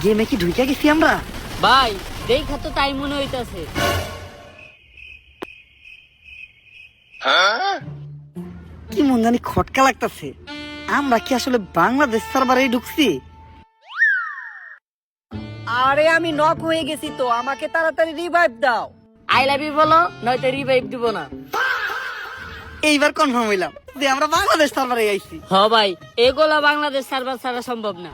গেমে কি ঢুকে গেছি আমরা? ভাই দেখা তো তাই মনে হইতাছে। কি মন জানি খটকা লাগতাছে। আমরা কি আসলে বাংলাদেশ সার্ভারে ঢুকছি? আরে আমি নক হয়ে গেছি তো, আমাকে তাড়াতাড়ি রিভাইভ দাও। আই লাভ ইউ বলো, নয়তো রিভাইভ দিব না। এইবার কনফার্ম হইলাম যে আমরা বাংলাদেশ সার্ভারে আইছি। হ ভাই, এগুলা বাংলাদেশ সার্ভার ছাড়া সম্ভব না।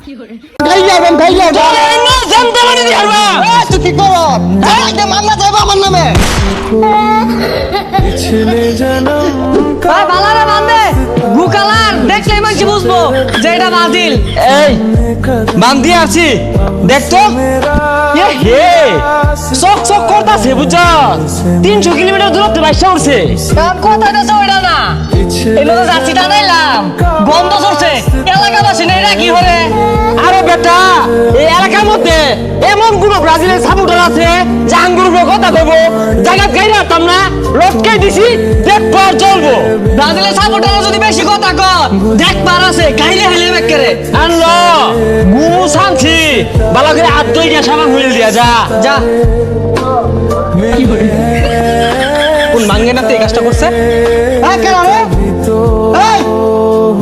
দেখলে মাঝে বুঝবো যে এটা বাতিল। এই বান্ধি আছি দেখতো চক চক করতেছে বুঝছ, 300 কিলোমিটার দূরত্বে বাইশা উঠছে। কথা ওইটা না, এলো তো যাচ্ছি টানাইলাম বন্ধ চলছে এলাকাবাসী না, এরা কি হবে? আরে বেটা, এই এলাকার মধ্যে এমন কোন ব্রাজিলের সাপোর্টার আছে জাহাঙ্গুর কথা কইব, জায়গা গাই রাখতাম না, লটকাই দিছি দেখবার চলবো। ব্রাজিলের সাপোর্টার যদি বেশি কথা কর দেখবার আছে গাইলে হেলে বেকেরে আনলো গু শান্তি বালা করে হাত ধুই দিয়া সাবান হইল দিয়া যা যা। কোন মাঙ্গেনাতে এই কাজটা করছে? হ্যাঁ কেন রে? এই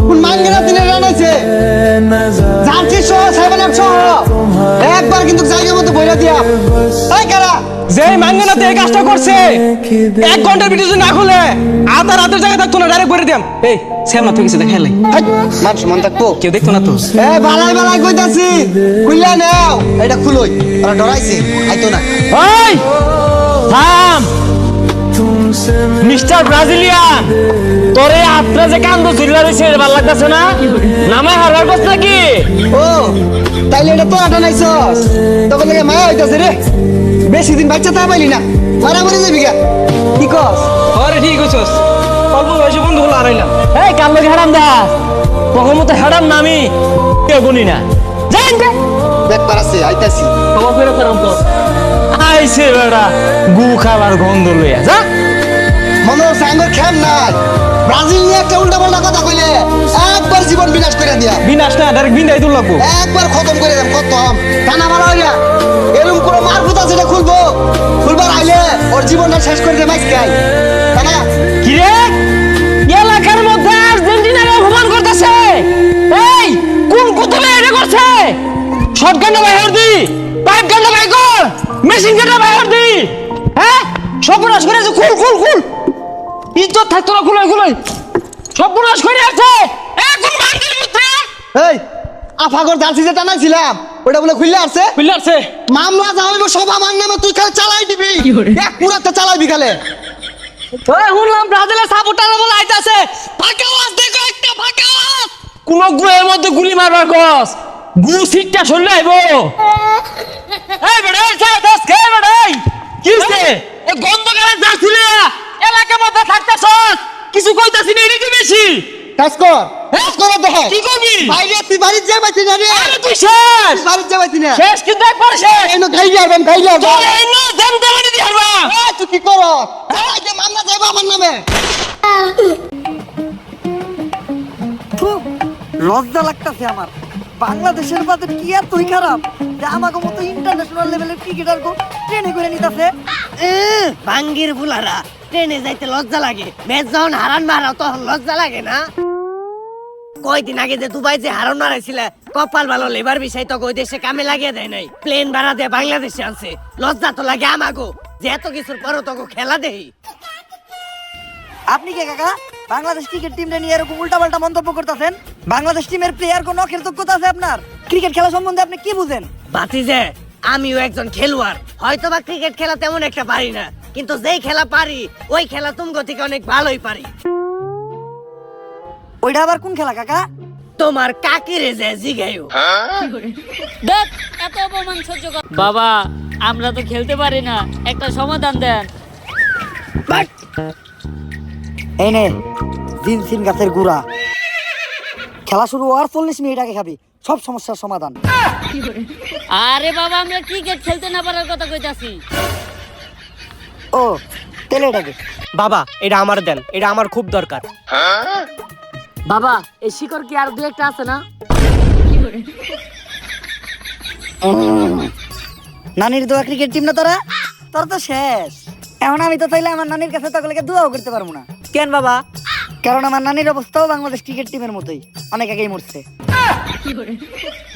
কোন মাঙ্গেনাতে রানাইছে? জানছি সহ সাইবানাম সহ একবার কিন্তু জায়গা মতো বইরা দিয়া। এই কারা যে মাঙ্গেনাতে এই কাজটা করছে 1 ঘন্টার ভিডিও যদি না খুলে আধা রাতের জায়গা থাকতো না, ডাইরেক্ট করে দিয়াম। এই সেম না তুই কিছু দেখাইলে মানুষ মন থাকবো, কেউ দেখতো না তো। এই বালাই বালাই কইতাছি খুইলা নাও, এটা খুলই, ওরা ডরাইছে আইতো না। ওই থাম মিস্টার ব্রাজিলিয়ান, তোরে আপনা যে কান্দ ঝুলা রইছে ভালো লাগতাছে না? নামে হারার কথা নাকি? ও তাইলে এটা তো আটা নাইছস, তখন লাগে মায়া হইতাছে রে। বেশি দিন বাচ্চা তা পাইলি না, মারামারি যাবি গা। কি কস? আরে ঠিক কইছস, অল্প বয়সে বন্ধু হলো হারাইলাম। এই কাল লাগে হারাম দা, কখন মতো হারাম না আমি কেউ গুনি না। যাই দে দেখবার আছে আইতাছি, খবর করে করাম তো আইছে বেড়া গু খাবার গন্ধ লইয়া যা। মনে হচ্ছে আঙ্গুর খেম নাই, ব্রাজিল নিয়ে একটা উল্টা পাল্টা কথা কইলে একবার জীবন বিনাশ করে দিয়া। বিনাশ না, ডাইরেক্ট বিন্দাই দূর লাগবো, একবার খতম করে দেব। কত টানা মারা হইয়া এরকম কোনো মারফুত আছে এটা খুলবো, খুলবার আইলে ওর জীবনটা শেষ করে দে মাইস খাই টানা। কি রে এলাকার মধ্যে আর্জেন্টিনার অপমান করতেছে? এই কোন কুতুবে এটা করছে? শটগানটা বাইর দি, পাইপ গানটা বাইর কর, মেশিন গানটা বাইর দি। হ্যাঁ সর্বনাশ করে আছে, খুল খুল খুল, ইজ্জত থাকতো না, খুলে খুলে সর্বনাশ করে আছে। এখন মাঙ্গের মধ্যে এই আফাগর জালসি যে টানাইছিলাম ওটা বলে খুললে আসছে, খুললে আসছে। মামলা যা হইব সব আমার নামে, তুই খালি চালাই দিবি, এক পুরাতে চালাইবি খালে। ওই শুনলাম ব্রাজিলের সাপোর্টার বলে আইতাছে, ফাঁকা আওয়াজ দেখো, একটা ফাঁকা আওয়াজ। কোন গুয়ের মধ্যে গুলি মারবার কস, গু সিটটা সরলে আইবো। এই বেড়া এই দাস কে বেড়া, এই কি হইছে? এ গন্ধ গালে যাচ্ছিলে এলাকার মধ্যে থাকতাছস, কিছু কইতাছিস না, এদিকে বেশি কাজ কর। কাজ করে দেখ কি করবি? বাইরে তুই বাড়ি যা বাইতি না রে। আরে তুই শেষ বাড়ি যা বাইতি না, শেষ কি দেখ পড়ে শেষ। এনো খাই যাবেন, খাই যাবেন তো এনো দেন দেবানি দি হারবা। এ তুই কি কর? চাই যে মামলা যাইবা আমার নামে। লজ্জা লাগতাছে আমার। বাংলাদেশের বাদে কি আর তুই খারাপ যে আমাকে মতো ইন্টারন্যাশনাল লেভেলের ক্রিকেটার গো ট্রেনে করে নিতাছে। ভাঙ্গির ফুলারা ট্রেনে যাইতে লজ্জা লাগে, ম্যাচ যখন হারান মারাও তখন লজ্জা লাগে না? কয়দিন আগে যে দুবাই যে হারান মারাইছিল, কপাল ভালো লেবার বিষয় তো ওই দেশে কামে লাগিয়ে দেয় নাই, প্লেন ভাড়া দিয়ে বাংলাদেশে আনছে। লজ্জা তো লাগে আমাগো যে এত কিছুর পরও তোকে খেলা দেই। আপনি কে কাকা বাংলাদেশ ক্রিকেট টিমটা নিয়ে এরকম উল্টাপাল্টা মন্তব্য করতেছেন? বাংলাদেশ টিমের প্লেয়ার কোন নখের যোগ্যতা আছে আপনার? ক্রিকেট খেলা সম্বন্ধে আপনি কি বুঝেন? বাতিজে আমিও একজন খেলোয়াড়, হয়তো বা ক্রিকেট খেলা তেমন একটা পারি না, কিন্তু যেই খেলা পারি ওই খেলা তুমগো থেকে অনেক ভালোই পারি। ওইটা আবার কোন খেলা কাকা? তোমার কাকিরে যে জিগাইও। দেখ এত অপমান সহ্য কর। বাবা আমরা তো খেলতে পারি না, একটা সমাধান দেন। এই নে জিনসিন গাছের গুড়া, খেলা শুরু হওয়ার 40 মিনিট আগে খাবি, সব সমস্যার সমাধান। আরে বাবা আমরা ক্রিকেট খেলতে না পারার কথা কইতাছি। ও তেলে এটাকে বাবা এটা আমার দেন, এটা আমার খুব দরকার। বাবা এই শিকড় কি আর 2-1টা আছে না? নানির দোয়া ক্রিকেট টিম না তোরা, তোর তো শেষ। এখন আমি তো চাইলে আমার নানির কাছে তকলেকে দোয়াও করতে পারবো না। কেন বাবা? কারণ আমার নানির অবস্থাও বাংলাদেশ ক্রিকেট টিমের মতোই, অনেক আগেই মরছে।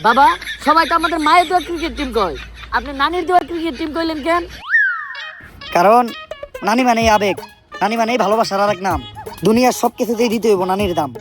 বাবা সবাই তো আমাদের মায়ের দোয়া ক্রিকেট টিম কয়, আপনি নানির দোয়া ক্রিকেট টিম কইলেন কেন? কারণ নানি মানেই আবেগ, নানি মানেই ভালোবাসার আর এক নাম। দুনিয়ার সব কিছুতেই দিতে হইব নানির দাম।